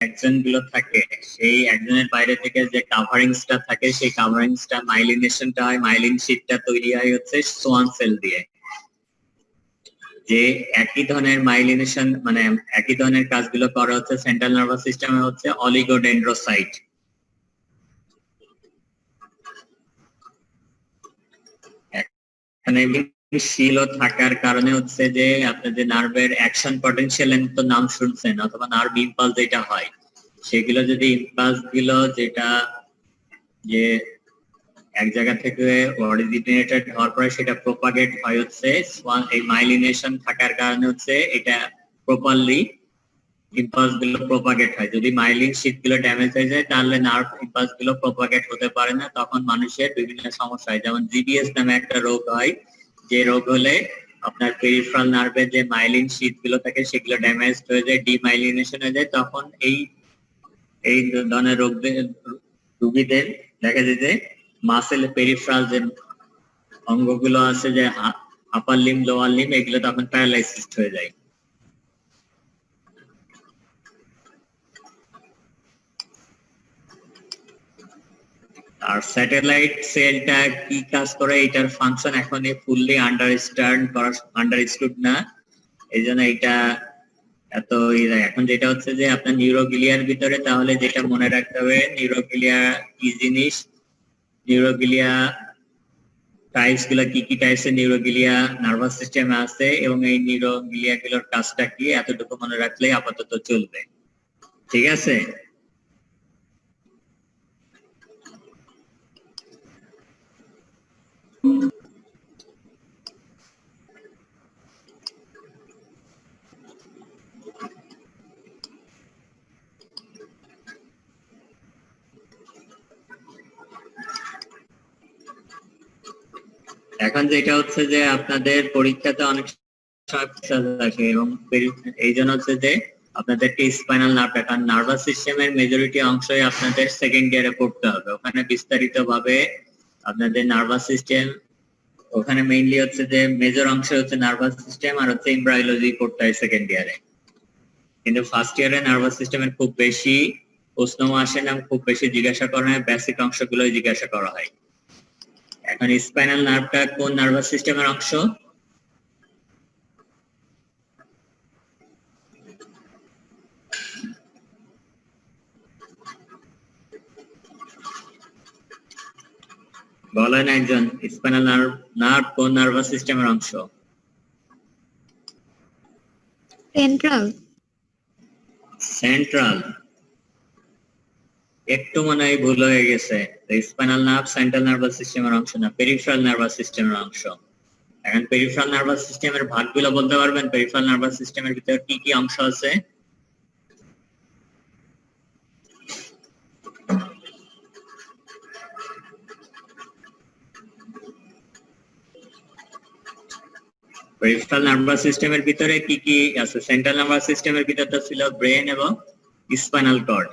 একজন গুলো থাকে, সেই একজনের বাইরে থেকে যে কাভারিংসটা থাকে, সেই কাভারিংসটা মাইলিনেশনটা হয়, মাইলিন শীটটা তৈরি হয় হচ্ছে সোয়ান সেল দিয়ে। যে একই ধরনের মাইলিনেশন মানে একই ধরনের কাজগুলো করা হচ্ছে সেন্ট্রাল নার্ভাস সিস্টেমে হচ্ছে অলিগোডেন্ড্রোসাইট। এখানে শিলও থাকার কারণে হচ্ছে যে আপনাদের নার্ভের অ্যাকশন পটেনশিয়াল তো নাম শুনছেন, অথবা নার্ভ ইম্পালস যেটা হয়, সেগুলো যদি ইম্পালস গুলো যেটা যে এক জায়গা থেকে অরিজিনেটেড হওয়ার পরে সেটা প্রোপাগেট হয় হচ্ছে এই মাইলিনেশন থাকার কারণে হচ্ছে এটা প্রপারলি ইম্পালস গুলো প্রোপাগেট হয়। যদি মাইলিন শীট গুলো ড্যামেজ হয়ে যায় তাহলে নার্ভ ইম্পালস গুলো প্রোপাগেট হতে পারে না, তখন মানুষের বিভিন্ন সমস্যা হয়। যেমন জিবিএস নামে একটা রোগ হয়, যে রোগ হলে আপনার পেরিফেরাল নার্ভের যে মাইলিন শীট গুলো থাকে সেগুলো ড্যামেজ হয়ে যায়, ডিমাইলিনেশন হয়ে যায়। তখন এই ধরনের রোগীদের দেখা যায় যে মাসেল পেরিফেরাল যে অঙ্গগুলো আছে, যে আপার লিম লোয়ার লিম, এগুলো তখন প্যারালাইসিস হয়ে যায়। আর স্যাটেলাইট সেলটা কি কাজ করে, এটার ফাংশন এখন ফুললি আন্ডারস্টুড না, এই জন্য এটা এত এখন যেটা হচ্ছে যে আপনার নিউরোগিলিয়ার ভিতরে, তাহলে যেটা মনে রাখতে হবে নিউরোগিলিয়া কি জিনিস, নিউরোগিলিয়া টাইপস গুলা কি কি টাইপসের নিউরোগিলিয়া নার্ভাস সিস্টেমে আছে এবং এই নিউরোগিলিয়া গুলোর কাজটা কি, এতটুকু মনে রাখলে আপাতত চলবে। ঠিক আছে? এখন যেটা হচ্ছে যে আপনাদের পরীক্ষাতে অনেক থাকে এবং এই জন্য হচ্ছে যে আপনাদেরকে স্পাইনাল নার্ভ, কারণ নার্ভাস সিস্টেমের মেজরিটি অংশই আপনাদের সেকেন্ড ইয়ারে পড়তে হবে। ওখানে বিস্তারিত ভাবে আপনাদের নার্ভাস সিস্টেম, ওখানে মেইনলি হচ্ছে যে মেজর অংশ হচ্ছে নার্ভাস সিস্টেম আর হচ্ছে এমব্রায়োলজি পড়তে হয় সেকেন্ড ইয়ারে। কিন্তু ফার্স্ট ইয়ারে নার্ভাস সিস্টেমের খুব বেশি প্রশ্ন আসে না, খুব বেশি জিজ্ঞাসা করা হয়, বেসিক অংশগুলোই জিজ্ঞাসা করা হয়। এখন স্পাইনাল নার্ভটা কোন নার্ভাস সিস্টেমের অংশ? বলেন একজন, স্পাইনাল নার্ভ কোন নার্ভাস সিস্টেমের অংশ? সেন্ট্রাল। সেন্ট্রাল? একটু মনে হয় ভুল হয়ে গেছে। স্পাইনাল নার্ভ সেন্ট্রাল নার্ভাস সিস্টেমের অংশ না, পেরিফেরাল নার্ভাস সিস্টেমের অংশ। এখন পেরিফেরাল নার্ভাস সিস্টেমের ভাগগুলো বলতে পারবেন? পেরিফেরাল নার্ভাস সিস্টেমের ভিতরে কি কি অংশ আছে? পেরিফেরাল নার্ভাস সিস্টেমের ভিতরে কি কি আছে? সেন্ট্রাল নার্ভাস সিস্টেমের ভিতরে তো ছিল ব্রেন এবং স্পাইনাল কর্ড।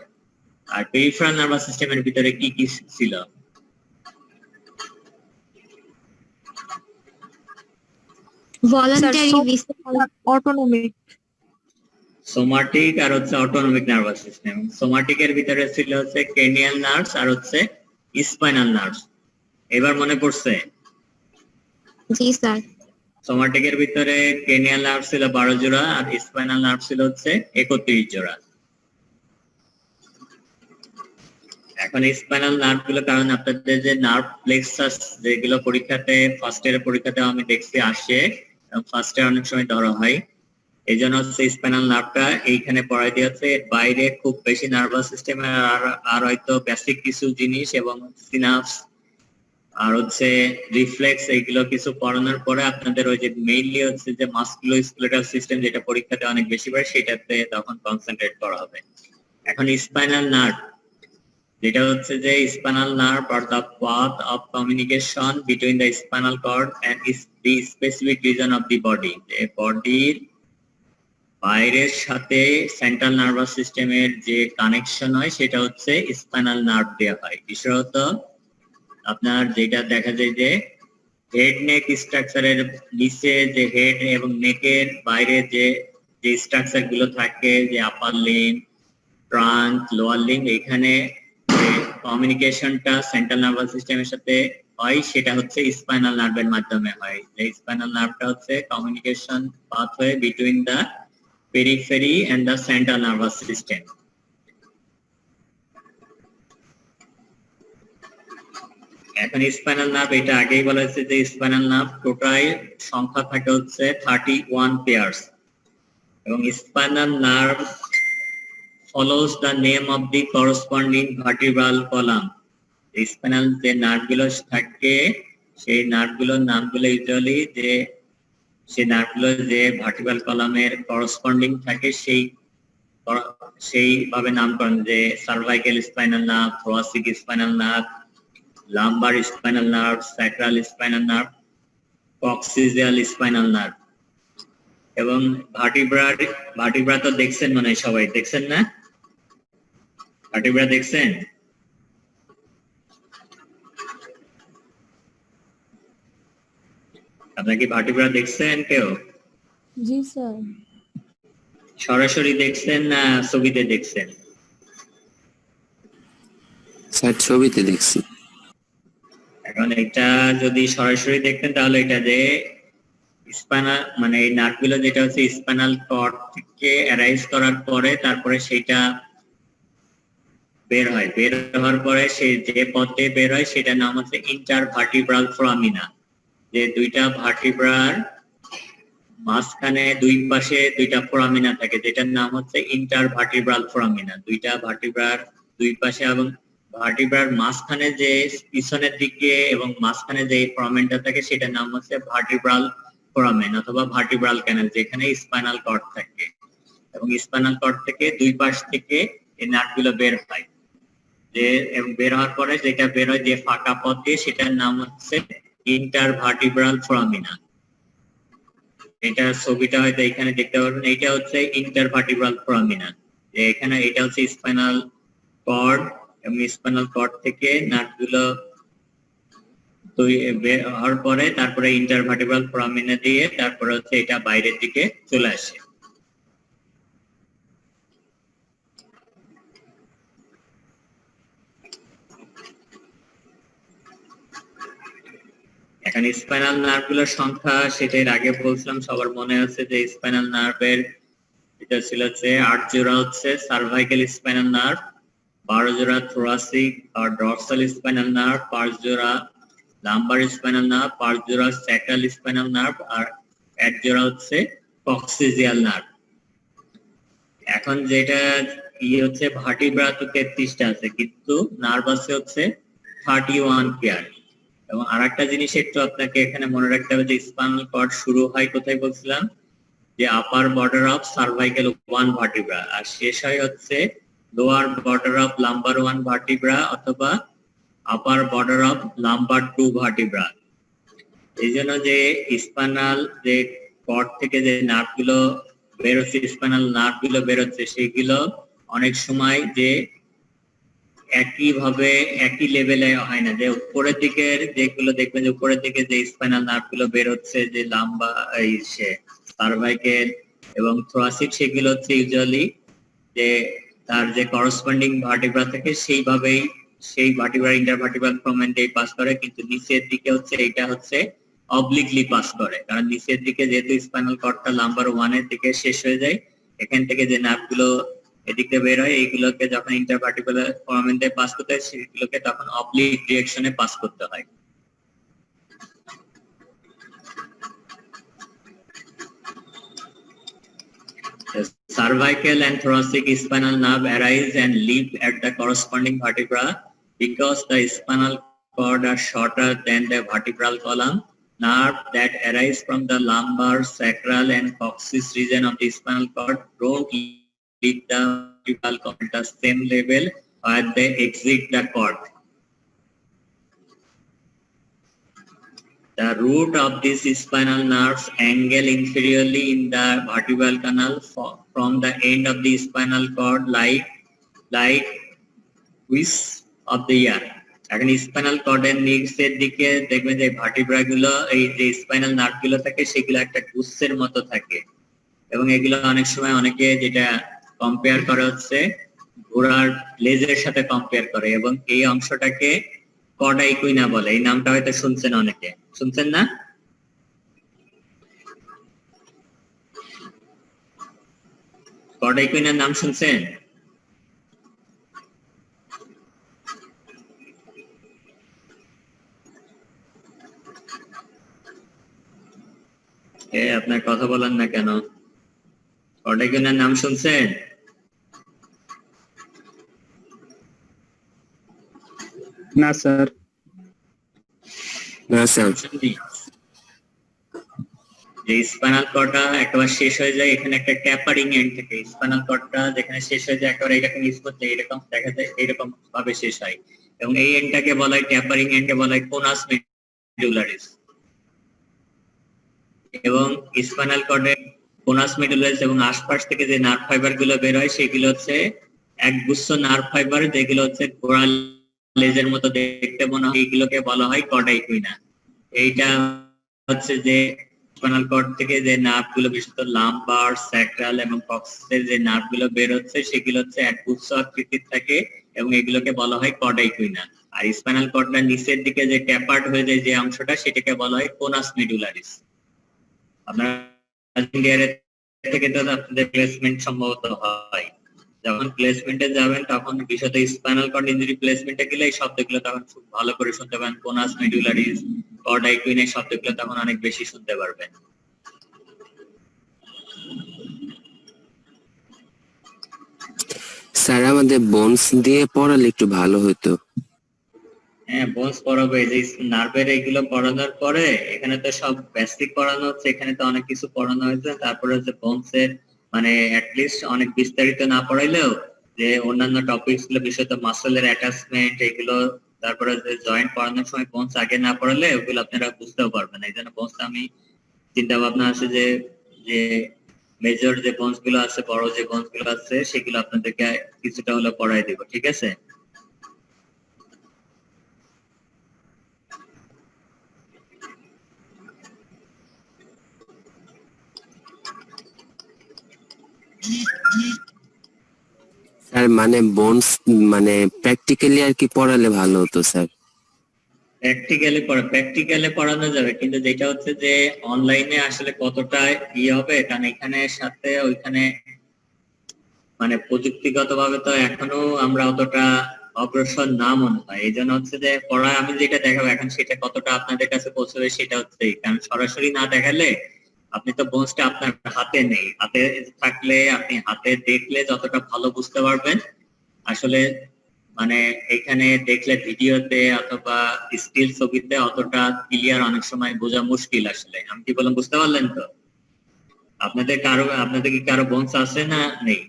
আর পেরিফেরাল নার্ভাস সিস্টেমের ভিতরে কি কি ছিল? Voluntary, autonomic. সোমাটিক আর হচ্ছে অটোনমিক নার্ভাস সিস্টেম। সোমাটিকের ভিতরে ছিল হচ্ছে ক্রেনিয়াল নার্ভস আর হচ্ছে স্পাইনাল নার্ভস। এবার মনে পড়ছে? জি স্যার। সোমাটিকের ভিতরে ক্রেনিয়াল নার্ভ ছিল 12 জোড়া আর স্পাইনাল নার্ভ ছিল হচ্ছে 31 জোড়া। এখন স্পাইনাল নার্ভ গুলো, কারণ আপনাদের যে নার্ভ প্লেক্সাস যেগুলো পরীক্ষাতে ফার্স্ট ইয়ারের পরীক্ষাতে আমি দেখছি আসে, ফার্স্ট ইয়ার অনেক সময় ধরা হয়, এই জন্য হচ্ছে স্পাইনাল নার্ভটা এইখানে পড়াই দিয়েছে। বাইরে খুব বেশি নার্ভাস সিস্টেমের আর হয়তো বেসিক কিছু জিনিস এবং সিনাপস আর হচ্ছে রিফ্লেক্স, এইগুলো কিছু পড়ানোর পরে আপনাদের ওই যে মেইনলি হচ্ছে যে মাসকুলোস্কেলেটাল সিস্টেম যেটা পরীক্ষাতে অনেক বেশি পড়ে, সেটাতে তখন কনসেন্ট্রেট করা হবে। এখন স্পাইনাল নার্ভ যেটা হচ্ছে যে স্পাইনাল নার্ভ আর the path of communication between the spinal cord and the specific region of the body, যে বডির বাইরের সাথে সেন্ট্রাল নার্ভাস সিস্টেমের যে কানেকশন হয় সেটা হচ্ছে স্পাইনাল নার্ভ দেওয়া হয়। বিশেষত আপনার যেটা দেখা যায় যে হেড নেক স্ট্রাকচারের নিচে যে হেড এবং নেকের বাইরে যে স্ট্রাকচার গুলো থাকে, যে আপার লিম ট্রাঙ্ক, লোয়ার লিম্ব, এখানে যে কমিউনিকেশনটা সেন্ট্রাল নার্ভাস সিস্টেমের সাথে হয় সেটা হচ্ছে স্পাইনাল নার্ভের মাধ্যমে হয়। এই স্পাইনাল নার্ভটা হচ্ছে communication pathway between the periphery and the central nervous system. এখন স্পাইনাল নার্ভ, এটা আগেই বলা হয়েছে যে স্পাইনাল নার্ভ টোটাল সংখ্যা থাকে হচ্ছে 31 পেয়ার্স, এবং spinal nerve follows the name of the corresponding vertebral column. Spinal যে নার্ভগুলো থাকে সেই নার্ভগুলোর নামগুলো ইউজুয়ালি যে সেই নার্ভগুলো যে ভার্টিব্রাল কলামের করসপন্ডিং থাকে সেইভাবে নামকরণ, যে cervical spinal nerve, thoracic spinal nerve, lumbar spinal nerve, sacral spinal nerve, coccygeal spinal nerve. এবং ভার্টিব্রা তো দেখছেন, মনে হয় সবাই দেখছেন না? ভার্টিব্রা দেখছেন? আপনারা কি ভার্টিব্রা দেখছেন কেউ? জি স্যার। সরাসরি দেখছেন না ছবিতে দেখছেন? স্যার ছবিতে দেখছি। এখন এটা যদি সরাসরি দেখতেন তাহলে এটা যে স্পাইনাল মানে এই নার্ভগুলো যেটা হচ্ছে স্পাইনাল কর্ড থেকে অ্যারাইজ করার পরে তারপরে সেটা বের হয়, বের হওয়ার পরে সেই যে পথ দিয়ে বের হয় সেটার নাম হচ্ছে ইন্টারভার্টিব্রাল ফোরামিনা। যে দুইটা ভার্টিব্রার মাঝখানে দুই পাশে দুইটা ফোরামিনা থাকে, যেটার নাম হচ্ছে ইন্টারভার্টিব্রাল ফোরামিনা। দুইটা ভার্টিব্রার দুই পাশে এবং ভার্টিব্রার মাঝখানে যে পিছনের দিকে এবং মাঝখানে যে ফোরামেনটা থাকে সেটার নাম হচ্ছে ভার্টিব্রাল ফোরামেন অথবা ভার্টিব্রাল ক্যানাল, যেখানে স্পাইনাল কর্ড থাকে। এবং স্পাইনাল কর্ড থেকে দুই পাশ থেকে এই নার্ভগুলো বের হয়, যে এবং বের হওয়ার পরে যেটা বের হয় যে ফাঁকা পথ দিয়ে সেটার নাম হচ্ছে ইন্টারভার্টিব্রাল ফোরামিনা। এটা ছবিটা হয়তো এখানে দেখতে পারবেন, এটা হচ্ছে ইন্টারভার্টিব্রাল ফোরামিনা। যে এখানে এটা হচ্ছে স্পাইনাল কর্ড এবং স্পাইনাল কর্ড থেকে নার্ভগুলো বের হওয়ার পরে তারপরে ইন্টারভার্টিব্রাল ফোরামিনা দিয়ে তারপরে হচ্ছে এটা বাইরের দিকে চলে আসে। এখন স্পাইনাল নার্ভগুলোর সংখ্যা সেটা এর আগে বলছিলাম, সবার মনে আছে যে স্পাইনাল নার্ভের এটা ছিল হচ্ছে 8 জোড়া হচ্ছে সার্ভাইকাল স্পাইনাল নার্ভ, 12 জোড়া থোরাসিক আর ডরসাল স্পাইনাল নার্ভ, 5 জোড়া লাম্বার স্পাইনাল নার্ভ, 5 জোড়া স্যাক্রাল স্পাইনাল নার্ভ আর 1 জোড়া হচ্ছে কক্সিজিয়াল নার্ভ। এখন যেটা হচ্ছে ভার্টিব্রা তো 33টা আছে, কিন্তু নার্ভ আছে হচ্ছে 31 পেয়ার। এবং আরেকটা জিনিস একটু আপনাকে এখানে মনে রাখতে হবে যে স্পাইনাল কর্ড শুরু হয় কোথায় বলছিলাম, যে upper border of cervical 1 vertebra আর শেষ হয় হচ্ছে lower border of lumbar 1 vertebra অথবা upper border of lumbar 2 vertebra. এই জন্য যে স্পাইনাল যে কর্ড থেকে যে নার্ভগুলো বেরোচ্ছে, স্পাইনাল নার্ভগুলো বেরোচ্ছে, সেগুলো অনেক সময় যে একইভাবে একই লেভেলে হয় না। যে উপরের দিকের যেগুলো দেখবেন যে উপরের দিকে যে স্পাইনাল নার্ভগুলো বের হচ্ছে, যে লাম্বা সার্ভাইকেল এবং থোরাসিক, সেগুলো হচ্ছে ইউজুয়ালি যে তার যে করসপন্ডিং ভার্টিব্রা থাকে সেইভাবেই সেই ভার্টিব্রা ইন্টারভার্টিব্রাল ফোরামেন দিয়ে পাস করে, কিন্তু নিচের দিকে হচ্ছে এটা হচ্ছে অবলিকলি পাস করে, কারণ নিচের দিকে যেহেতু স্পাইনাল কর্ডটা নাম্বার 1 এর দিকে শেষ হয়ে যায়, এখান থেকে যে নার্ভগুলো এদিকে বের হয় এইগুলোকে যখন ইন্টারভার্টিব্রাল ফোরামেন দিয়ে পাস করতে হয় সেগুলোকে তখন অবলিক ডিরেকশনে পাস করতে হয়। The cervical and thoracic spinal nerve arise and live at the corresponding vertebra. Because the spinal cord are shorter than the vertebral column, nerve that arise from the lumbar, sacral and coccyx region of the spinal cord don't leave the vertebral cord at the same level where they exit the cord. The root of these spinal nerves angle inferiorly in the vertebral canal from the end of the spinal cord like whisk of the ear. এখন spinal কর্ডের নিচের দিকে দেখবেন যে vertebra গুলো, এই যে spinal nerve গুলো থাকে সেগুলো একটা গুচ্ছের মতো থাকে, এবং এগুলো অনেক সময় অনেকে যেটা কম্পেয়ার করে হচ্ছে ঘোড়ার লেজের সাথে কম্পেয়ার করে এবং এই অংশটাকে কর্ডা ইকুইনা বলে। এই নামটা হয়তো শুনছেন, অনেকে শুনছেন না? কর্ডা ইকুইনার নাম শুনছেন? আপনার কথা বলেন না কেন? কর্ডা ইকুইনার নাম শুনছেন? না স্যার। না স্যার। যে স্পাইনাল কর্ডটা একবার শেষ হয়ে যায়, এখানে একটা ট্যাপারিং এন্ড থাকে। স্পাইনাল কর্ডটা যেখানে শেষ হয়ে যায় একেবারে এরকম স্মুথলি এরকম দেখা যায়, এরকম ভাবে শেষ হয় এবং এই এন্ডটাকে বলা হয় ট্যাপারিং এন্ডকে বলা হয় কোনাস মেডুলারিস। এবং স্পাইনাল কর্ডের কোনাস মেডুলারিস এবং আশপাশ থেকে যে নার্ভ ফাইবার গুলো বের হয় সেগুলো হচ্ছে একগুচ্ছ নার্ভ ফাইবার, যেগুলো হচ্ছে ঘোড়ার লেজের মতো দেখতে মনে হয়, এইগুলোকে বলা হয় কর্ডা ইকুইনা। এইটা হচ্ছে যে স্পাইনাল কর্ড থেকে যে নার্ভ গুলো, বিশেষত লাম্বার, স্যাক্রাল এবং কক্সিসের যে নার্ভ গুলো বের হচ্ছে সেগুলো হচ্ছে একগুচ্ছ আকৃতির থাকে এবং এগুলোকে বলা হয় কর্ডা ইকুইনা। আর স্পাইনাল কর্ডটার নিচের দিকে যে ট্যাপার্ড হয়ে যায় যে অংশটা, সেটাকে বলা হয় কোনাস মেডুলারিস। আপনারা ইন্ডিয়ার থেকে তো আপনাদের প্লেসমেন্ট সম্ভবত হয়, যখন প্লেসমেন্টে যাবেন তখন বিশেষত স্পাইনাল কর্ড ইনজুরি প্লেসমেন্টে গেলে এই শব্দগুলো তখন খুব ভালো করে শুনতে পাবেন। কোনাস মেডুলারিস, কর্ডা ইকুইনা এই শব্দগুলো তখন অনেক বেশি শুনতে পারবেন। স্যার আমাদের বোনস দিয়ে পড়ালে একটু ভালো হতো। হ্যাঁ, বোনস পড়াবো। এই যে নার্ভের এইগুলো পড়ানোর পরে এখানে তো সব বেসিক পড়ানো হচ্ছে, এখানে তো অনেক কিছু পড়ানো হয়েছে। তারপরে হচ্ছে বোনসের মানে অ্যাটলিস্ট অনেক বিস্তারিত না পড়াইলেও যে অন্যান্য টপিকস গুলো, বিশেষত মাসলের অ্যাটাচমেন্ট এগুলো, তারপরে যে জয়েন্ট পড়ানোর সময় বোনস আগে না পড়ালে ওগুলো আপনারা বুঝতেও পারবেন না। এই জন্য বোনস আমি চিন্তা ভাবনা আছে যে যে মেজর যে বোনস গুলো আছে, বড় যে বোনস গুলো আছে সেগুলো আপনাদেরকে কিছুটা হলে পড়াই দিব, ঠিক আছে? স্যার মানে বোনস মানে প্র্যাকটিক্যালি আর কি পড়ালে ভালো হতো স্যার। প্র্যাকটিক্যালি পড়ানো যাবে, কিন্তু যেটা হচ্ছে যে অনলাইনে আসলে কতটা হবে, কারণ এখানে সাথে ওইখানে মানে প্রযুক্তিগত ভাবে তো এখনো আমরা অতটা অগ্রসর না মনে হয়। এই জন্য হচ্ছে যে পড়া আমি যেটা দেখাবো এখন সেটা কতটা আপনাদের কাছে পৌঁছবে সেটা হচ্ছে, কারণ সরাসরি না দেখালে আপনি তো বোনসটা আপনার হাতে নেই, হাতে থাকলে আপনি হাতে দেখলে যতটা ভালো বুঝতে পারবেন আসলে মানে এখানে দেখলে ভিডিওতে অথবা স্টিল ছবিতে অতটা ক্লিয়ার অনেক সময় বোঝা মুশকিল। আসলে আমি কি বললাম বুঝতে পারলেন তো? আপনাদের কি কারো বোনস আছে না নেই?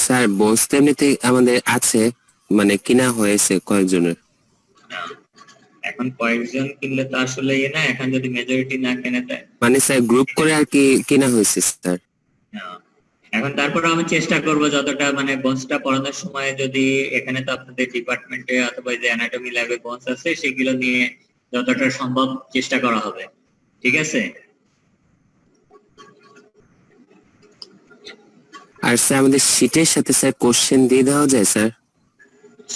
স্যার বোনস তো এমনিতে আমাদের আছে, মানে কিনা হয়েছে কয়েকজনের। না, এখন কয়েকজন কিনলে তো আসলে না, এখন যদি মেজরিটি না কেনে দেয়। মানে স্যার গ্রুপ করে আর কি কিনা হয়েছে স্যার। এখন তারপরে আমি চেষ্টা করব যতটা মানে বোনসটা পড়ানোর সময় যদি এখানে তো আপনাদের ডিপার্টমেন্টে অথবা যে অ্যানাটমি ল্যাবে বোনস আছে সেগুলো নিয়ে যতটা সম্ভব চেষ্টা করা হবে, ঠিক আছে? আর স্যার আমাদের শীটের সাথে স্যার কোশ্চেন দিয়ে দেওয়া যায় স্যার?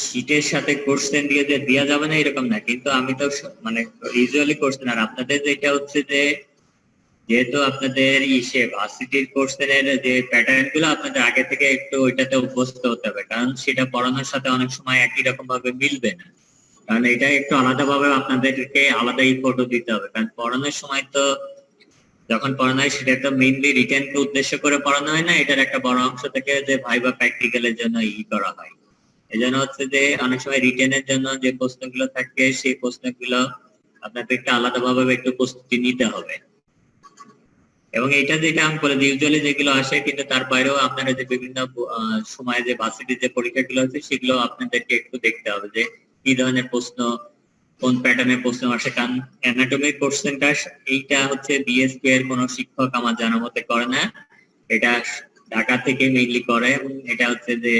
শীটের সাথে কোশ্চেন দিয়ে যে দেওয়া যাবে না এরকম না, কিন্তু আমি তো মানে ইউজুয়ালি কোশ্চেন, আর আপনাদের যেটা হচ্ছে যে যেহেতু আপনাদের ভার্সিটির কোর্সের যে প্যাটার্ন গুলো আপনাদের আগে থেকে একটু ওইটাতে অভ্যস্ত হতে হবে, কারণ সেটা পড়ানোর সাথে অনেক সময় একই রকম ভাবে মিলবে না। কারণ এটা একটু আলাদা ভাবে আপনাদেরকে আলাদা ফটো দিতে হবে, কারণ পড়ানোর সময় তো যখন পড়ানো হয় সেটা তো মেইনলি রিটেন কে উদ্দেশ্য করে পড়ানো হয় না, এটার একটা বড় অংশ থেকে যে ভাইবা প্র্যাকটিক্যালের জন্য করা হয়। এজন্য হচ্ছে যে অনেক সময় রিটেনের জন্য যে প্রশ্নগুলো থাকে সেই প্রশ্নগুলো আপনাদেরকে আলাদাভাবে একটু প্রস্তুতি নিতে হবে। এবং এটা যেটা আমি বলে ইউজুয়ালি যেগুলো আসে, কিন্তু তার বাইরেও আপনারা যে বিভিন্ন সময়ে যে ভার্সিটির যে পরীক্ষাগুলো আছে সেগুলো আপনাদেরকে একটু দেখতে হবে যে কি ধরনের প্রশ্ন, কোন প্যাটার্নের প্রশ্ন আসে। কারণ অ্যানাটমিক কোশ্চেনটা এইটা হচ্ছে বিএসপি এর কোনো শিক্ষক আমার জানা মতে করে না, এটা ঢাকা থেকে মেইনলি করে এবং এটা হচ্ছে যে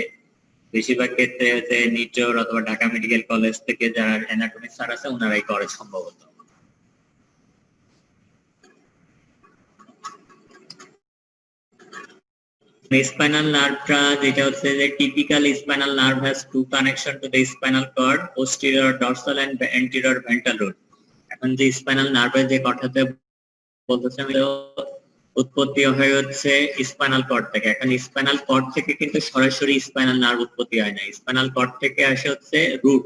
বেশিরভাগ ক্ষেত্রে হচ্ছে নিটোর অথবা ঢাকা মেডিকেল কলেজ থেকে যারা অ্যানাটমি স্যার আছে ওনারাই করে সম্ভবত। স্পাইনাল নার্ভটা যেটা হচ্ছে যে typical spinal nerve has two connection to the spinal cord, posterior dorsal and anterior ventral root. এখন যে স্পাইনাল নার্ভের যে কথাটা বলতেছে উৎপত্তি হয়ে হচ্ছে স্পাইনাল কর্ড থেকে। এখন স্পাইনাল কর্ড থেকে কিন্তু সরাসরি স্পাইনাল নার্ভ উৎপত্তি হয় না, স্পাইনাল কর্ড থেকে আসে হচ্ছে রুট।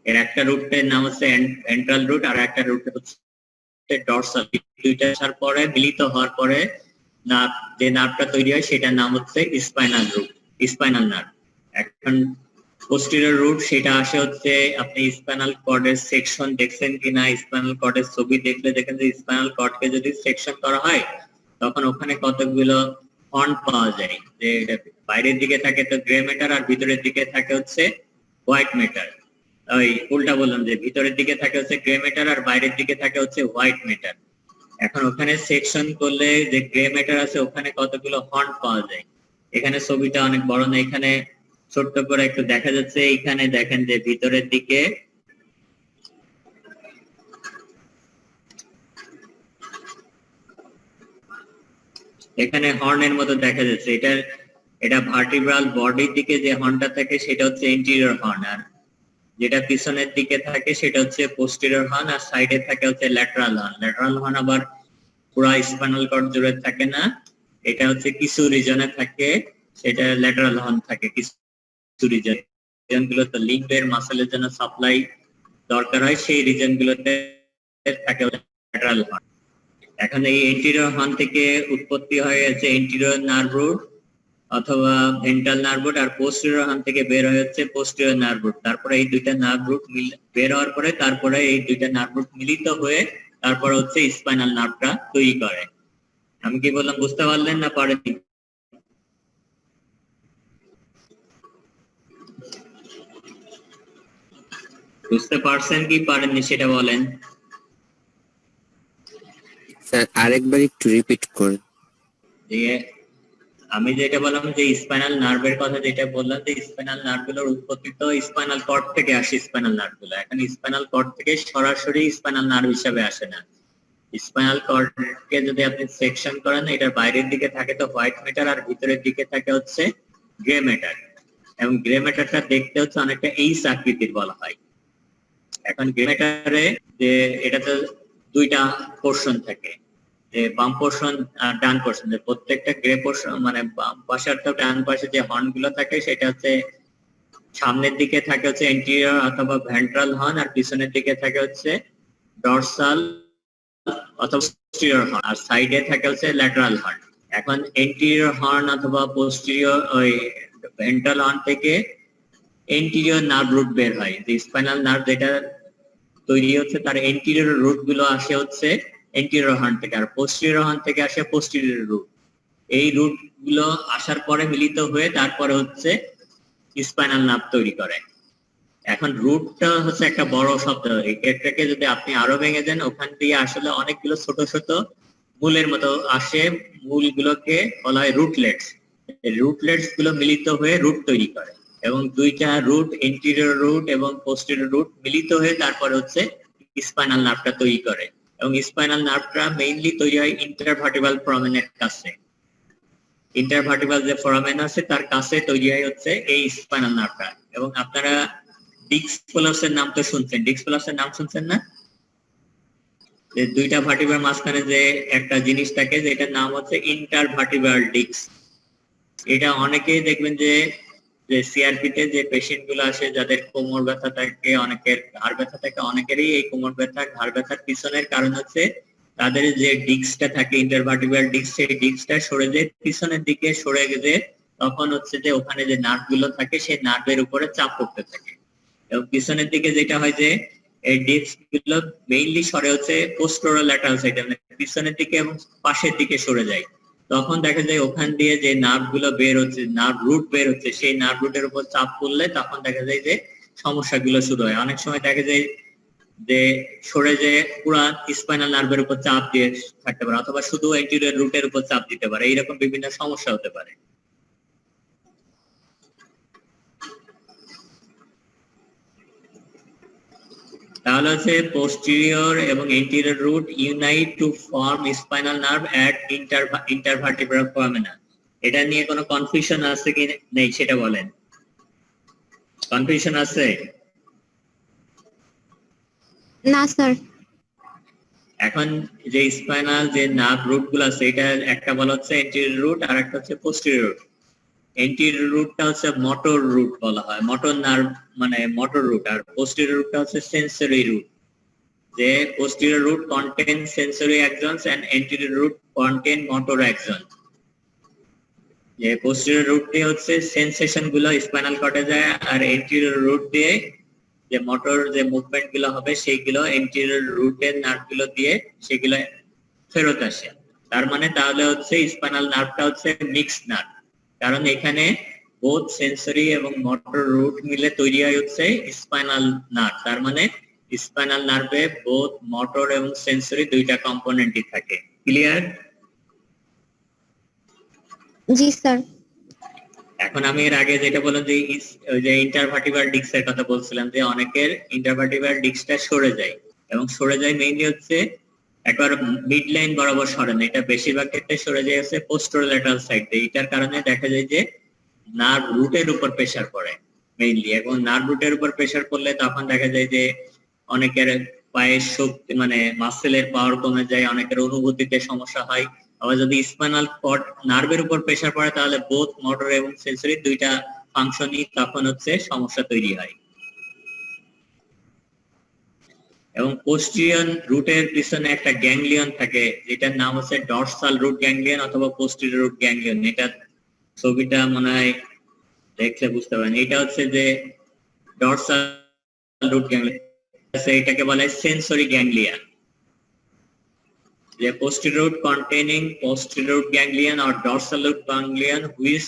এর একটা রুটের নাম হচ্ছে ভেন্ট্রাল রুট আর একটা রুট হচ্ছে ডরসাল। দুইটা আসার পরে মিলিত হওয়ার পরে যে নার্ভটা তৈরি হয় সেটার নাম হচ্ছে স্পাইনাল রুট, স্পাইনাল নার্ভ। এখন পোস্টেরিয়র রুট সেটা আসে হচ্ছে, আপনি স্পাইনাল কর্ডের সেকশন দেখছেন কিনা, স্পাইনাল কর্ডের ছবি দেখলে দেখেন যে স্পাইনাল কর্ডকে যদি সেকশন করা হয় তখন ওখানে কতগুলো হর্ন পাওয়া যায়, যে বাইরের দিকে থাকে তো গ্রে ম্যাটার আর ভিতরের দিকে থাকে হচ্ছে হোয়াইট ম্যাটার। ওই উল্টা বললাম, যে ভিতরের দিকে থাকে হচ্ছে গ্রে ম্যাটার আর বাইরের দিকে থাকে হচ্ছে হোয়াইট ম্যাটার। এখন ওখানে সেকশন করলে যে গ্রে ম্যাটার আছে ওখানে কতগুলো হর্ন পাওয়া যায়। এখানে ছবিটা অনেক বড় না, এখানে ছোট্ট করে একটু দেখা যাচ্ছে। এখানে দেখেন যে ভিতরের দিকে এখানে হর্নের মতো দেখা যাচ্ছে। এটা ভার্টিব্রাল বডির দিকে যে হর্নটা থাকে সেটা হচ্ছে এন্টিরিয়র হর্ন, আর যেটা পিছনের দিকে থাকে সেটা হচ্ছে পোস্টেরিয়র হর্ন, আর সাইডে থাকে হচ্ছে ল্যাটারাল হর্ন। ল্যাটারাল হর্ন আবার পুরো স্পাইনাল কর্ড জুড়ে থাকে না, এটা হচ্ছে কিছু রিজনে থাকে, সেটা ল্যাটারাল হর্ন থাকে কিছু রিজন গুলোতে লিম্বের মাসেলের জন্য সাপ্লাই দরকার হয়, সেই রিজন গুলোতে থাকে ল্যাটারাল হর্ন। এখন এই এন্টিরিয়র হর্ন থেকে উৎপত্তি হয়েছে এন্টিরিয়র নার্ভ রুট অথবা ভেন্ট্রাল নার্ভ রুট, আর পোস্টেরিয়র হর্ন থেকে বের হয়ে হচ্ছে পোস্টেরিয়র নার্ভ রুট। তারপরে এই দুইটা নার্ভ রুট বের হওয়ার পরে তারপরে এই দুইটা নার্ভ রুট মিলিত হয়ে তারপরে হচ্ছে স্পাইনাল নার্ভটা তৈরি করে। আমি কি বললাম বুঝতে পারলেন না পারেননি? বুঝতে পারছেন কি পারেননি সেটা বলেন। স্যার আরেকবার একটু রিপিট করুন। আমি যেটা বললাম যে স্পাইনাল নার্ভের কথা যেটা বললাম, যে স্পাইনাল নার্ভগুলোর উৎপত্তি তো স্পাইনাল কর্ড থেকে আসে। স্পাইনাল নার্ভগুলো এখন স্পাইনাল কর্ড থেকে সরাসরি স্পাইনাল নার্ভ হিসেবে আসে না। স্পাইনাল কর্ডকে যদি আপনি সেকশন করেন, এটার বাইরের দিকে থাকে তো হোয়াইট ম্যাটার আর ভিতরের দিকে থাকে হচ্ছে গ্রে ম্যাটার, এবং গ্রে ম্যাটারটা দেখতে হচ্ছে অনেকটা এইচ আকৃতির বলা হয়। এখন গ্রে ম্যাটারে যে এটাতে দুইটা পোর্শন থাকে, যে বাম পোর্শন আর ডান পোর্শন। যে প্রত্যেকটা গ্রে পোর্শন মানে বাম পাশে অর্থাৎ ডান পাশে যে হর্ন গুলো থাকে সেটা হচ্ছে সামনের দিকে থাকে হচ্ছে এন্টিরিয়র অথবা ভেন্ট্রাল হর্ন, আর পিছনের দিকে থাকে হচ্ছে ডরসাল অথবা পোস্টেরিয়র হর্ন, আর সাইডে থাকে হচ্ছে ল্যাটারাল হর্ন। এখন এন্টিরিয়র হর্ন অথবা পোস্টেরিয়র ওই ভেন্ট্রাল হর্ন থেকে এন্টিরিয়র নার্ভ রুট বের হয়। যে স্পাইনাল নার্ভ যেটা তৈরি হচ্ছে তার এন্টিরিয়র রুট গুলো আসে হচ্ছে এন্টিরিয়র হর্ন থেকে, আর পোস্টেরিয়র হর্ন থেকে আসে পোস্টেরিয়র রুট। এই রুট গুলো আসার পরে মিলিত হয়ে তারপরে হচ্ছে স্পাইনাল নার্ভ তৈরি করে। এখন রুটটা হচ্ছে একটা বড় শব্দ, এটাকে যদি আপনি আরো ভেঙে দেন ওখান দিয়ে আসলে অনেকগুলো ছোট ছোট মূলের মতো আসে, মূলগুলোকে বলা হয় রুটলেটস। রুটলেটস গুলো মিলিত হয়ে রুট তৈরি করে, এবং দুইটা রুট এন্টিরিয়র রুট এবং পোস্টেরিয়র রুট মিলিত হয়ে তারপরে হচ্ছে স্পাইনাল নার্ভটা তৈরি করে। এবং স্পাইনাল নার্ভটা মেইনলি তৈরি হয় ইন্টারভার্টিব্রাল ফোরামেনের কাছে। ইন্টারভার্টিব্রাল যে ফোরামেন আছে তার কাছে তৈরি হয় হচ্ছে এই স্পাইনাল নার্ভটা। এবং আপনারা ডিস্ক প্রলাপসের নাম তো শুনছেন, ডিস্ক প্রলাপসের নাম শুনছেন না? যে দুইটা ভার্টিব্রার মাঝখানে যে একটা জিনিস থাকে যেটার নাম হচ্ছে ইন্টারভার্টিব্রাল ডিস্ক। এটা অনেকেই দেখবেন যে সিআরপি তে যে পেশেন্ট গুলো আসে যাদের কোমর ব্যথা থাকে, অনেকের ঘাড় ব্যথা থাকে, অনেকেরই এই কোমর ব্যথা ঘাড় ব্যথার পিছনের কারণ হচ্ছে তাদের যে ডিস্কটা থাকে ইন্টারভার্টিব্রাল ডিস্ক, সেই ডিস্কটা সরে যে পিছনের দিকে সরে গেলে তখন হচ্ছে যে ওখানে যে নার্ভ গুলো থাকে সেই নার্ভের উপরে চাপ পড়তে থাকে। এবং পিছনের দিকে যেটা হয় যে এই ডিস্ক গুলো মেইনলি সরে হচ্ছে পোস্টেরোল্যাটারাল সাইডে, মানে পিছনের দিকে এবং পাশের দিকে সরে যায়। তখন দেখা যায় ওখান দিয়ে যে নার্ভ গুলো বের হচ্ছে, নার্ভ রুট বের হচ্ছে, সেই নার্ভ রুটের উপর চাপ পড়লে তখন দেখা যায় যে সমস্যাগুলো শুরু হয়। অনেক সময় দেখা যায় যে সরে যে পুরা স্পাইনাল নার্ভের উপর চাপ দিয়ে থাকতে পারে, অথবা শুধু এন্টিরিয়র রুটের উপর চাপ দিতে পারে, এইরকম বিভিন্ন সমস্যা হতে পারে। তাহলে হচ্ছে পোস্টেরিয়র এবং anterior root unite to form spinal nerve at intervertebral foramina. এটা নিয়ে কোনো কনফিউশন আছে কি নেই সেটা বলেন। কনফিউশন আছে? না স্যার। এখন যে স্পাইনাল যে নার্ভ রুট গুলো আছে, এটা একটা বলা হচ্ছে এন্টেরিয়র রুট আর একটা হচ্ছে পোস্টেরিয়র রুট। এন্টেরিয়র রুটটা হচ্ছে মোটর রুট বলা হয়, মোটর নার্ভ মানে মোটর রুট, আর পোস্টেরিয়র রুটটা হচ্ছে সেন্সরি রুট। যে posterior root contain sensory axons and anterior root contain motor axon। যে posterior root দিয়ে হচ্ছে সেন্সেশন গুলো স্পাইনাল কর্ডে যায়, আর anterior root দিয়ে যে মোটর যে মুভমেন্ট গুলো হবে সেইগুলো anterior রুটের নার্ভ গুলো দিয়ে সেগুলো ফেরত আসে। তার মানে তাহলে হচ্ছে স্পাইনাল নার্ভটা হচ্ছে মিক্সড নার্ভ, কারণ এখানে বোথ সেন্সরি এবং মোটর রুট মিলে তৈরি হয় হচ্ছে স্পাইনাল নার্ভ। তার মানে স্পাইনাল নার্ভে বোথ মোটর এবং সেন্সরি দুইটা কম্পোনেন্টই থাকে। ক্লিয়ার? জি স্যার। এখন আমি এর আগে যেটা বললাম যে ইন্টারভার্টিব্রাল ডিস্কের কথা বলছিলাম, যে অনেকের ইন্টারভার্টিব্রাল ডিস্কটা সরে যায়, এবং সরে যায় মেইনলি হচ্ছে একবার মিড লাইন বরাবর সরে না, এটা বেশিরভাগ ক্ষেত্রে সরে যায় হচ্ছে পোস্টোরোল্যাটারাল সাইড দিয়ে। এটার কারণে দেখা যায় যে নার্ভ রুটের উপর প্রেসার পড়ে মেইনলি, এবং নার্ভ রুটের উপর প্রেসার পড়লে তখন দেখা যায় যে অনেকের পায়ের শক্তি মানে মাসেলের পাওয়ার কমে যায়, অনেকের অনুভূতিতে সমস্যা হয়। আবার যদি স্পাইনাল কর্ড নার্ভের উপর প্রেসার পড়ে তাহলে বোথ মোটর এবং সেন্সরি দুইটা ফাংশনই তখন হচ্ছে সমস্যা তৈরি হয়। এবং পোস্টিরিয়র রুটের পিছনে একটা গ্যাংলিয়ন থাকে যেটার নাম হচ্ছে ডরসাল রুট গ্যাংলিয়ন অথবা পোস্টিরিয়র রুট গ্যাংলিয়ন। এটা ছবিটা মনে হয় দেখলে বুঝতে পারেন। এটা হচ্ছে যে ডরসাল রুট গ্যাংলিয়ন, এটাকে বলা হয় sensory ganglia. The posterior root containing posterior root ganglion or dorsal root ganglion which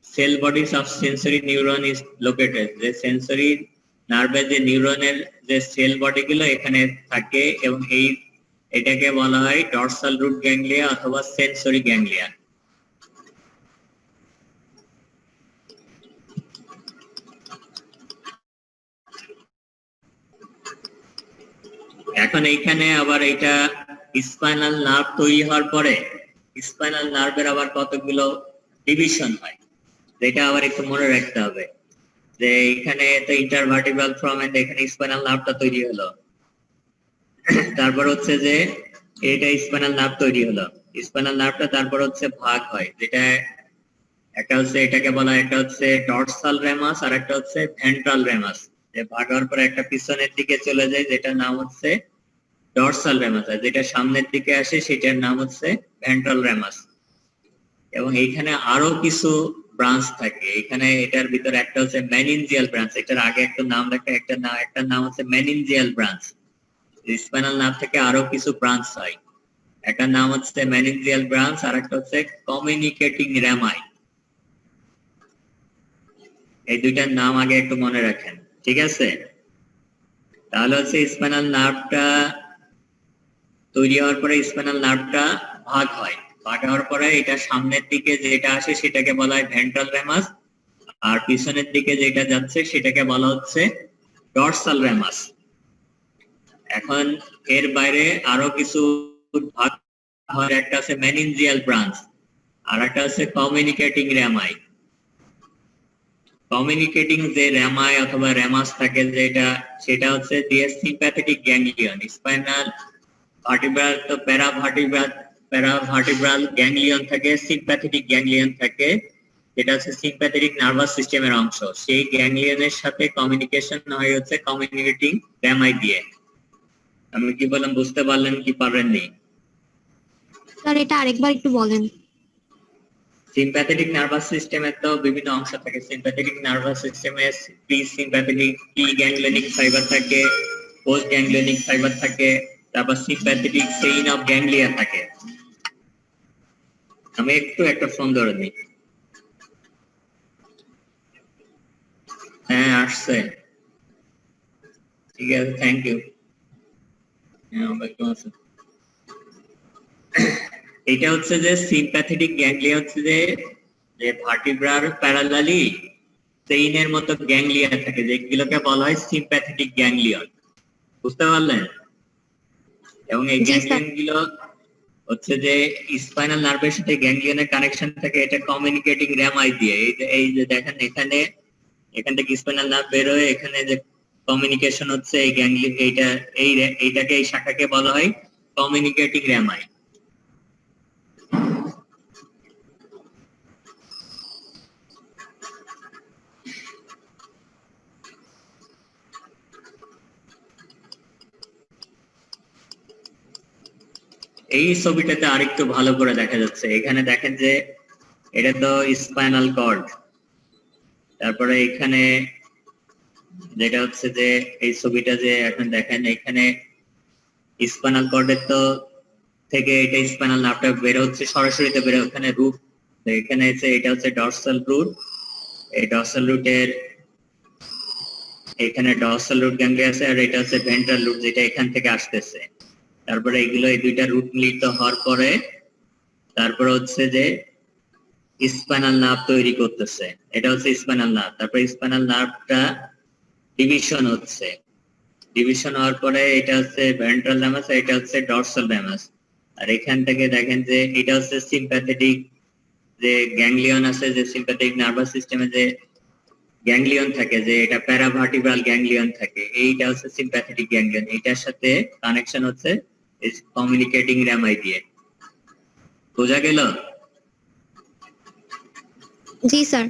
cell bodies of sensory neuron is located। যে সেন্সরি নার্ভের যে নিউরনের যে সেল বডি গুলো এখানে থাকে, এবং এটাকে বলা হয় ডরসাল রুট গ্যাংলিয়া অথবা সেন্সরি গ্যাংলিয়া। এখন এইখানে আবার এটা স্পাইনাল নার্ভ তৈরি হওয়ার পরে স্পাইনাল নার্ভের আবার কতগুলো ডিভিশন হয়, যেটা আবার একটু মনে রাখতে হবে। যে এখানে তো ইন্টারভার্টিব্রাল ফ্রমেন্ট, এখানে স্পাইনাল নার্ভটা তৈরি হলো, তারপর হচ্ছে যে এটা স্পাইনাল নার্ভ তৈরি হলো, স্পাইনাল নার্ভটা তারপর হচ্ছে ভাগ হয়, যেটা একটা হচ্ছে এটাকে বলা হয় একটা হচ্ছে ডরসাল রেমাস আর একটা হচ্ছে ভেন্ট্রাল রেমাস। যে ভাগ হওয়ার পরে একটা পিছনের দিকে চলে যায় যেটার নাম হচ্ছে ডরসাল রেমাস, আর যেটা সামনের দিকে আসে সেটার নাম হচ্ছে ভেন্ট্রাল রেমাস। এবং এইখানে আরো কিছু ব্রাঞ্চ থাকে, এখানে এটার ভিতরে একটা হচ্ছে মেনিনজিয়াল ব্রাঞ্চ, এটার আগে একটা নাম রাখা, একটা নাম হচ্ছে মেনিনজিয়াল ব্রাঞ্চ। স্পাইনাল নার্ভ থেকে আরো কিছু ব্রাঞ্চ হয়, একটা নাম হচ্ছে মেনিনজিয়াল ব্রাঞ্চ আর একটা হচ্ছে কমিউনিকেটিং রেমাই। এই দুইটার নাম আগে একটু মনে রাখেন, ঠিক আছে? তাহলে হচ্ছে স্পাইনাল নার্ভটা তৈরি হওয়ার পরে স্পাইনাল নার্ভটা ভাগ হয়, ভাগ হওয়ার পরে এটা সামনের দিকে যেটা আসে সেটাকে বলা হয় ভেন্ট্রাল রেমাস, আর পিছনের দিকে যেটা যাচ্ছে সেটাকে বলা হচ্ছে ডরসাল রেমাস। এখন এর বাইরে আরো কিছু ভাগ হয়, একটা আছে মেনিনজিয়াল ব্রাঞ্চ আর একটা আছে কমিউনিকেটিং রেমাই। কমিউনিকেটিং যে রেমাই অথবা রেমাস থাকে যেটা, সেটা হচ্ছে দিয়ে সিম্প্যাথেটিক গ্যাংলিয়ন। স্পাইনাল ভার্টিব্রাল তো প্যারাভার্টিব্রাল গ্যাংলিয়ন থাকে, সিম্প্যাথেটিক গ্যাংলিয়ন থাকে, যেটা হচ্ছে সিম্প্যাথেটিক নার্ভাস সিস্টেমের অংশ। সেই গ্যাংলিয়নের সাথে কমিউনিকেশন হয় হচ্ছে কমিউনিকেটিং রেমাই দিয়ে। আমি কি বললাম বুঝতে পারলেন কি পারেননি? স্যার এটা আরেকবার একটু বলেন। সিম্প্যাথেটিক নার্ভাস সিস্টেমের তো বিভিন্ন অংশ থাকে। সিম্প্যাথেটিক নার্ভাস সিস্টেমে প্রি সিম্প্যাথেটিক প্রি গ্যাংলিয়নিক ফাইবার থাকে, পোস্ট গ্যাংলিয়নিক ফাইবার থাকে, তারপর সিম্প্যাথেটিক চেইন অফ গ্যাংলিয়া থাকে। আমি একটা ফোন ধরে নিই। হ্যাঁ আসছে, ঠিক আছে, থ্যাংক ইউ। এটা হচ্ছে যে সিম্প্যাথেটিক গ্যাংলিয়া হচ্ছে যে ভার্টিব্রার প্যারালালি চেইনের মতো গ্যাংলিয়া থাকে, যেগুলোকে বলা হয় সিম্প্যাথেটিক গ্যাংলিয়ন। বুঝতে পারলেন? এবং এই গ্যাংলিয়ন গুলো হচ্ছে যে স্পাইনাল নার্ভের সাথে গ্যাংলিয়নের কানেকশন থাকে, এটা কমিউনিকেটিং র্যামাই দিয়ে। এই যে দেখেন এখানে, এখান থেকে স্পাইনাল নার্ভ বের হয়ে এখানে যে কমিউনিকেশন হচ্ছে এই গ্যাংলিয়ন, এইটাকে এই শাখাকে বলা হয় কমিউনিকেটিং র্যামাই। এই ছবিটাতে আরেকটু ভালো করে দেখা যাচ্ছে, এখানে দেখেন যে এটা তো স্পাইনাল কর্ড, তারপরে এখানে যেটা হচ্ছে যে এই ছবিটা যে এখন দেখেন এখানে স্পাইনাল কর্ডের তো থেকে এটা স্পাইনাল নার্ভটা বের হচ্ছে, সরাসরিতে বের হচ্ছে এখানে রুট, এখানে এটা হচ্ছে ডরসাল রুট, এই ডরসাল রুটের এখানে ডরসাল রুট গ্যাংলিয়া আছে, আর এটা হচ্ছে ভেন্ট্রাল রুট যেটা এখান থেকে আসতেছে। তারপরে এগুলো এই দুইটা রুট মিলিত হওয়ার পরে তারপরে হচ্ছে যে স্পাইনাল নার্ভ তৈরি করতেছে, এটা হচ্ছে স্পাইনাল নার্ভ। তারপরে স্পাইনাল নার্ভটা ডিভিশন হচ্ছে, ডিভিশন হওয়ার পরে এটা হচ্ছে ভেন্ট্রাল র্যামাস, এটা হচ্ছে ডরসাল র্যামাস। আর এখান থেকে দেখেন যে এটা হচ্ছে সিম্প্যাথেটিক যে গ্যাংলিয়ন আছে, যে সিম্প্যাথেটিক নার্ভাস সিস্টেমে যে গ্যাংলিয়ন থাকে, যে এটা প্যারাভার্টিব্রাল গ্যাংলিয়ন থাকে, এইটা হচ্ছে সিম্প্যাথেটিক গ্যাংলিয়ন, এটার সাথে কানেকশন হচ্ছে কমিউনিকেটিং র্যামাই দিয়ে। বোঝা গেল? জি স্যার।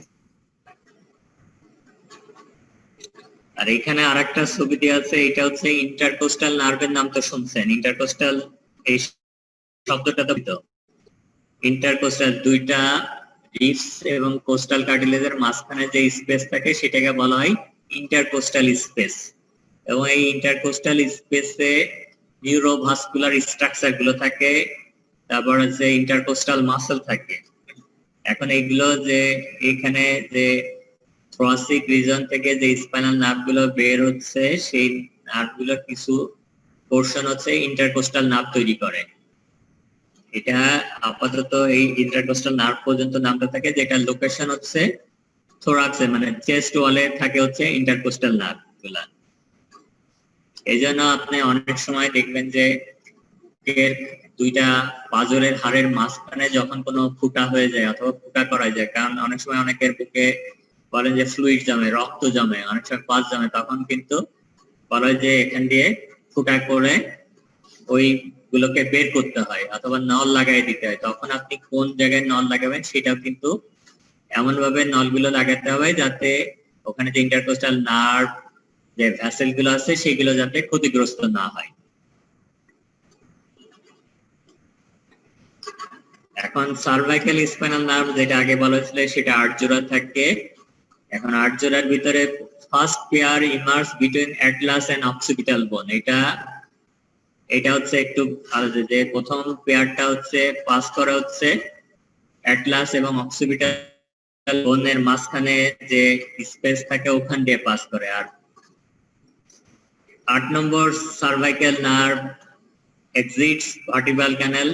আর এখানে আরেকটা ছবি দেওয়া আছে, এটা হচ্ছে ইন্টারকোস্টাল নার্ভের নাম তো শুনছেন, ইন্টারকোস্টাল এই শব্দটা তো ইন্টারকোস্টাল দুইটা রিবস এবং কোস্টাল কার্টিলেজের মাঝখানে যে স্পেস থাকে সেটাকে বলা হয় ইন্টারকোস্টাল স্পেস। এবং এই ইন্টারকোস্টাল স্পেসে নিউরোভাস্কুলার স্ট্রাকচার গুলো থাকে, তারপর হচ্ছে ইন্টারকোস্টাল মাসল থাকে। এখন এইগুলো যে এখানে যে থ্রাসিক রিজন থেকে যে স্পাইনাল নার্ভ গুলো বের হচ্ছে, সেই নার্ভ গুলোর কিছু পোর্শন হচ্ছে ইন্টারকোস্টাল নার্ভ তৈরি করে। এটা আপাতত এই ইন্টারকোস্টাল নার্ভ পর্যন্ত নামটা থাকে, যেটা লোকেশন হচ্ছে থোরাক্সে, মানে চেস্ট ওয়ালে থাকে হচ্ছে ইন্টারকোস্টাল নার্ভ গুলা। এই জন্য আপনি অনেক সময় দেখবেন যে দুইটা পাঁজরের হাড়ের মাঝখানে যখন কোনো ফুটা হয়ে যায় অথবা ফুটা করা যায়, কারণ অনেক সময় অনেকের বুকে বলেন যে ফ্লুইড জমে, রক্ত জমে, অনেক সময় পাঁচ জমে, তখন কিন্তু বলা হয় যে এখান দিয়ে ফুটা করে ওই গুলোকে বের করতে হয় অথবা নল লাগাই দিতে হয়। তখন আপনি কোন জায়গায় নল লাগাবেন সেটাও কিন্তু এমন ভাবে নলগুলো লাগাতে হবে যাতে ওখানে যে ইন্টারকোস্টাল নার্ভ যে ভ্যাসেল গুলো আছে সেগুলো যাতে ক্ষতিগ্রস্ত না হয়। এখন সার্ভাইকাল স্পাইনাল নার্ভ যেটা আগে বলা হয়েছিল সেটা 8 জোড়া থাকে। এখন 8 জোড়ার ভিতরে first pair emerge between atlas and occipital bone, এটা হচ্ছে একটু আলাদা, যে প্রথম পেয়ারটা হচ্ছে পাস করা হচ্ছে অ্যাটলাস এবং অক্সিপিটাল বোনের মাঝখানে যে স্পেস থাকে ওখান দিয়ে পাস করে। আর 8 নম্বর cervical nerve exits vertebral canal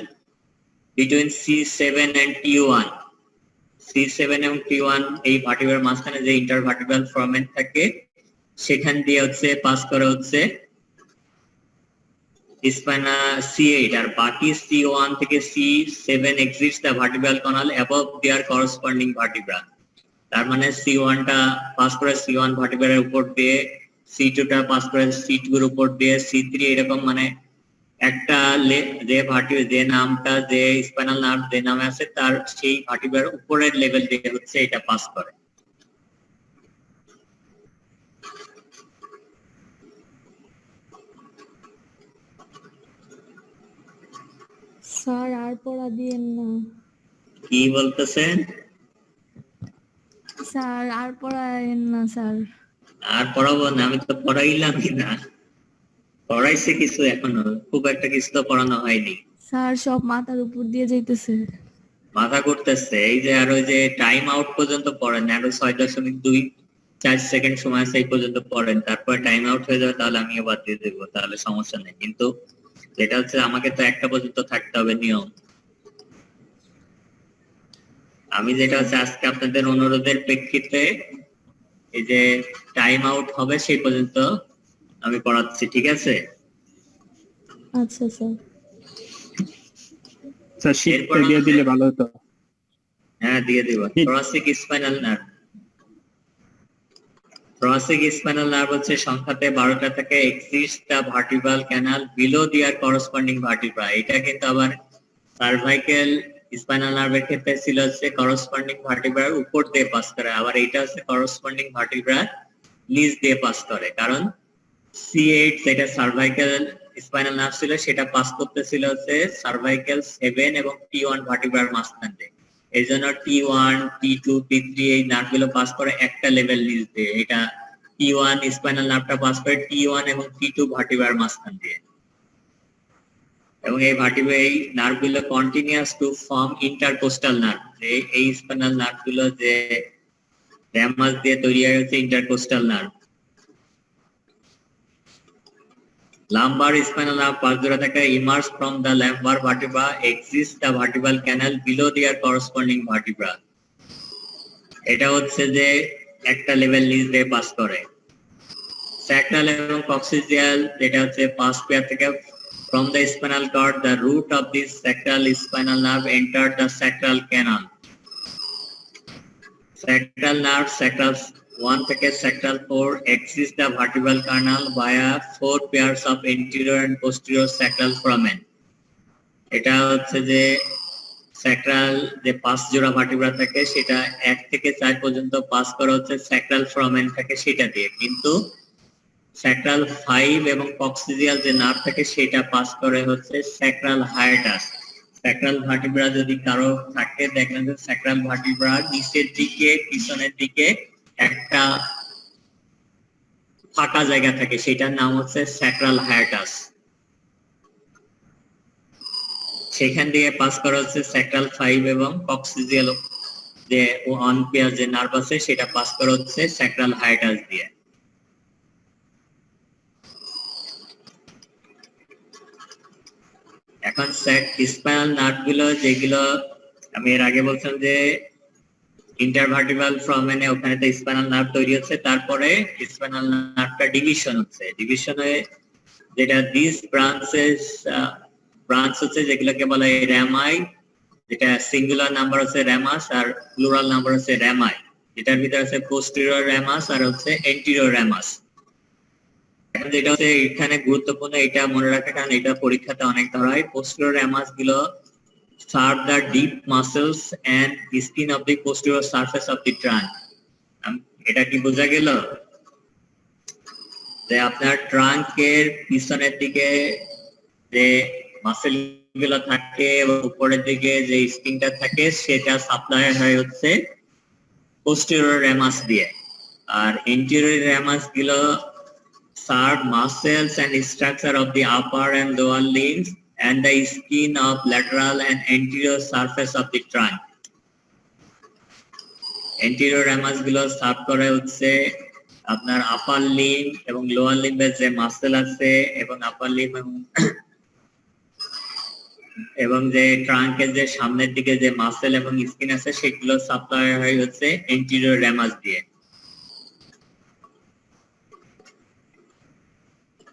between C7 and T1। C7 এবং T1 এই ভার্টিব্রাল মাঝখানে যে ইন্টারভার্টিব্রাল ফ্রামেন্ট থাকে সেখান দিয়ে হচ্ছে পাস করা হচ্ছে স্পাইনা C8। আর বাকি C1 থেকে C7 exits the vertebral canal above their corresponding vertebra। তার মানে C1 টা পাস করে C1 ভার্টিব্রালের উপর দিয়ে, C2 টা পাস করে C2 এর উপর দিয়ে, C3 এরকম, মানে একটা যে ভার্টিব্রা যে নামটা যে স্পাইনাল নার্ভ যে নামে আছে তার সেই ভার্টিব্রার উপরের লেভেল দিয়ে হচ্ছে এটা পাস করে। স্যার আর পড়া দিয়েন না। কি বলতেছেন? স্যার আর পড়ায়েন না স্যার। আর পড়াবো না? আমি তো পড়াইলামই না, পড়াইছে কিছু, এখনো খুব একটা কিছু তো পড়ানো হয়নি। স্যার সব মাথার উপর দিয়ে যাইতেছে। মাথা করতেছে। এই যে আর ওই যে টাইম আউট পর্যন্ত পড়েন, আরো 6.24 সেকেন্ড সময় আছে, এই পর্যন্ত পড়েন, তারপর টাইম আউট হয়ে যাবে তাহলে আমিও বাদ দিয়ে দেবো, তাহলে সমস্যা নেই। কিন্তু যেটা হচ্ছে আমাকে তো একটা পর্যন্ত থাকতে হবে নিয়ম। আমি যেটা হচ্ছে আজকে আপনাদের অনুরোধের প্রেক্ষিতে এই যে টাইম আউট হবে সেই পর্যন্ত আমি পড়াচ্ছি, ঠিক আছে? আচ্ছা স্যার। স্যার শীতটা দিয়ে দিলে ভালো হতো। হ্যাঁ দিয়ে দিব। Thoracic spinal nerve, thoracic spinal nerve হচ্ছে সংখ্যাতে 12টা থেকে exists the vertebral canal below their corresponding vertebra। এটা কিন্তু আবার সার্ভাইকাল স্পাইনাল নার্ভের ক্ষেত্রে ছিল হচ্ছে corresponding vertebra উপর দিয়ে পাস করে, আবার এটা হচ্ছে corresponding vertebra নিচ দিয়ে পাস করে, কারণ C8 যেটা সার্ভাইকাল স্পাইনাল নার্ভ ছিল সেটা পাস করতেছিল হচ্ছে সার্ভাইকাল 7 এবং T1 ভার্টিব্রার মাঝখান দিয়ে। এই জন্য T1, T2, T3 এই নার্ভগুলো পাস করে একটা লেভেল নিচ দিয়ে। এটা T1 স্পাইনাল নার্ভটা পাস করে T1 এবং T2 ভার্টিব্রার মাঝখান দিয়ে, এবং এই ভার্টিব্রা এই নার্ভগুলো continuous to form intercostal nerve. এই স্পাইনাল নার্ভগুলো যে র্যামাস দিয়ে তৈরি হয়েছে intercostal nerve. Lumbar spinal nerve পাঁচ জোড়া থেকে emerge from the lumbar vertebra, exists the vertebral canal below their corresponding vertebra। এটা হচ্ছে যে একটা লেভেল নিচ দিয়ে পাস করে। স্যাক্রাল এবং কক্সিজিয়াল যেটা হচ্ছে পাস পেয়ার থেকে from the spinal cord, the root of this sacral spinal nerve entered the sacral canal। Sacral nerve, sacral 1 থেকে sacral 4 exists the vertebral canal via 4 pairs of anterior and posterior sacral foramen। এটা হচ্ছে যে sacral যে 5 জোড়া vertebra থাকে সেটা 1 থেকে 4 পর্যন্ত পাস করা হচ্ছে স্যাক্রাল ফোরামেন থাকে সেটা দিয়ে, কিন্তু স্যাক্রাল 5 এবং কক্সিজিয়াল যে নার্ভ থাকে সেটা পাস করে হচ্ছে স্যাক্রাল হায়াটাস। স্যাক্রাল ভার্টিব্রা যদি কারো থাকে দেখেন যে স্যাক্রাল ভার্টিব্রা নিচের দিকে পিছনের দিকে একটা ফাঁকা জায়গা থাকে, সেটার নাম হচ্ছে স্যাক্রাল হায়াটাস। সেখান দিয়ে পাস করা হচ্ছে স্যাক্রাল 5 এবং কক্সিজিয়াল যে ওয়ান পেয়ার যে নার্ভ আছে সেটা পাস করা হচ্ছে স্যাক্রাল হায়াটাস দিয়ে। এখন স্পাইনাল নার্ভ গুলো যেগুলো আমি এর আগে বলছিলাম যে ইন্টারভার্টিব্রাল ফোরামেনে ওখানে তো স্পাইনাল নার্ভ তৈরি হচ্ছে, তারপরে স্পাইনাল নার্ভটা ডিভিশন হচ্ছে। ডিভিশনে যেটা দিস ব্রাঞ্চ হচ্ছে যেগুলোকে বলা হয় র্যামাই, যেটা সিঙ্গুলার নাম্বার হচ্ছে র্যামাস আর প্লুরাল নাম্বার হচ্ছে র্যামাই। এটার ভিতরে আছে পোস্টেরিয়র র্যামাস আর হচ্ছে এন্টেরিয়র র্যামাস। এখন যেটা হচ্ছে এখানে গুরুত্বপূর্ণ এটা মনে রাখা, কারণ এটা পরীক্ষাতে অনেক ধরা হয়। পোস্টেরিয়র র্যামাস গুলো serve the deep muscles and skin of the posterior surface of the trunk। এটা কি বোঝা গেল যে আপনার ট্রাঙ্কের পিছনের দিকে যে মাসেল গুলো থাকে এবং উপরের দিকে যে স্কিনটা থাকে সেটা সাপ্লাই হয় হচ্ছে পোস্টেরিয়র র্যামাস দিয়ে, আর এন্টেরিয়র র্যামাস গুলো serve muscles and structure of the upper and lower limbs and the skin of lateral and anterior surface of the trunk। anterior ramus গুলো সার্ভ করে হচ্ছে আপনার আপার লিম্ব এবং লোয়ার লিম্বের যে মাসেল আছে এবং আপার লিম্ব এবং যে ট্রাঙ্কের যে সামনের দিকে যে মাসেল এবং স্কিন আছে সেগুলো সাপ্লাই হয় হচ্ছে anterior ramus দিয়ে।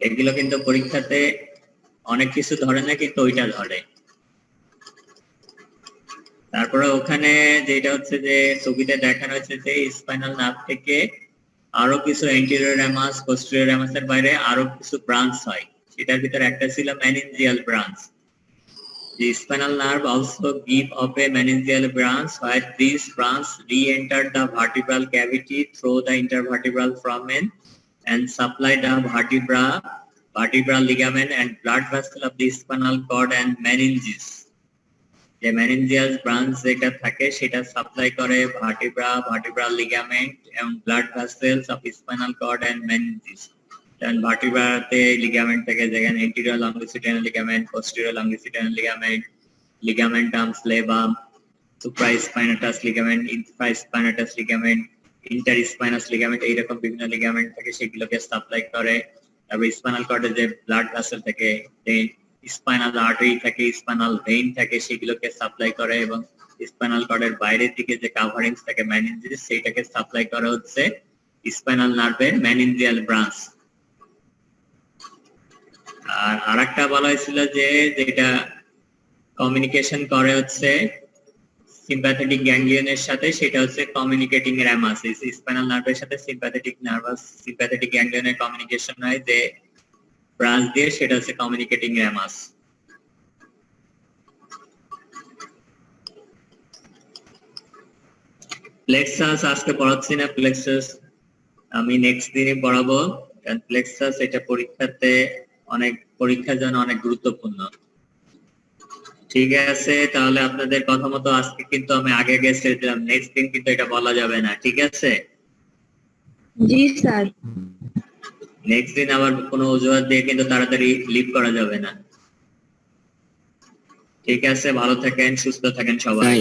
এগুলো কিন্তু পরীক্ষাতে অনেক কিছু ধরে না, কিন্তু ওইটা ধরে। তারপরে ওখানে যেটা হচ্ছে যে ছবিতে দেখানো হচ্ছে যে স্পাইনাল নার্ভ থেকে আরো কিছু এন্টেরিয়র র্যামাস, পোস্টেরিয়র র্যামাসের বাইরে আরো কিছু ব্রাঞ্চ হয়, সেটার ভিতরে একটা ছিল meningeal branch. The spinal nerve also give off a meningeal branch, where this branch re-enter the vertebral cavity through the intervertebral foramen and supply the vertebral ligament and blood vessel of the spinal cord and meninges। যে meningeal branch যেটা থাকে সেটা supply করে vertebral ligament এবং blood vessels of spinal cord and meninges। কারণ ভার্টিব্রাতে ligament থাকে, যেখানে anterior longitudinal ligament, posterior longitudinal ligament, ligamentum flavum, supraspinatus ligament, infraspinatus ligament, interspinous ligament, এইরকম বিভিন্ন লিগামেন্ট থাকে সেগুলোকে সাপ্লাই করে। তারপর স্পাইনাল কর্ডে যে ব্লাড ভেসেল থাকে, স্পাইনাল আর্টারি থাকে, স্পাইনাল ভেইন থাকে, সেগুলোকে সাপ্লাই করে, এবং স্পাইনাল কর্ডের বাইরের দিকে যে কাভারিংস থাকে মেনিনজিস সেইটাকে সাপ্লাই করা হচ্ছে স্পাইনাল নার্ভের মেনিনজিয়াল ব্রাঞ্চ। আর আরেকটা বলা হয়েছিল যে যেটা কমিউনিকেশন করে হচ্ছে সিম্প্যাথেটিক গ্যাংলিয়নের সাথে, সেটা হচ্ছে কমিউনিকেটিং র্যামাস। স্পাইনাল নার্ভের সাথে সিম্প্যাথেটিক গ্যাংলিয়নের কমিউনিকেশন হয় যে ব্রাঞ্চ দিয়ে, সেটা হচ্ছে কমিউনিকেটিং র্যামাস। প্লেক্সাস আজকে পড়াচ্ছি না, প্লেক্সাস আমি নেক্সট দিনে পড়াবো, কারণ প্লেক্সাস এটা পরীক্ষার জন্য অনেক গুরুত্বপূর্ণ। ঠিক আছে, তাহলে আপনাদের কথা মতো আজকে কিন্তু আমি আগে ছেড়ে দিলাম, নেক্সট দিন কিন্তু এটা বলা যাবে না, ঠিক আছে? জি স্যার। নেক্সট দিন আবার কোনো অজুহাত দিয়ে কিন্তু তাড়াতাড়ি লিভ করা যাবে না। ঠিক আছে, ভালো থাকেন, সুস্থ থাকেন সবাই। স্যার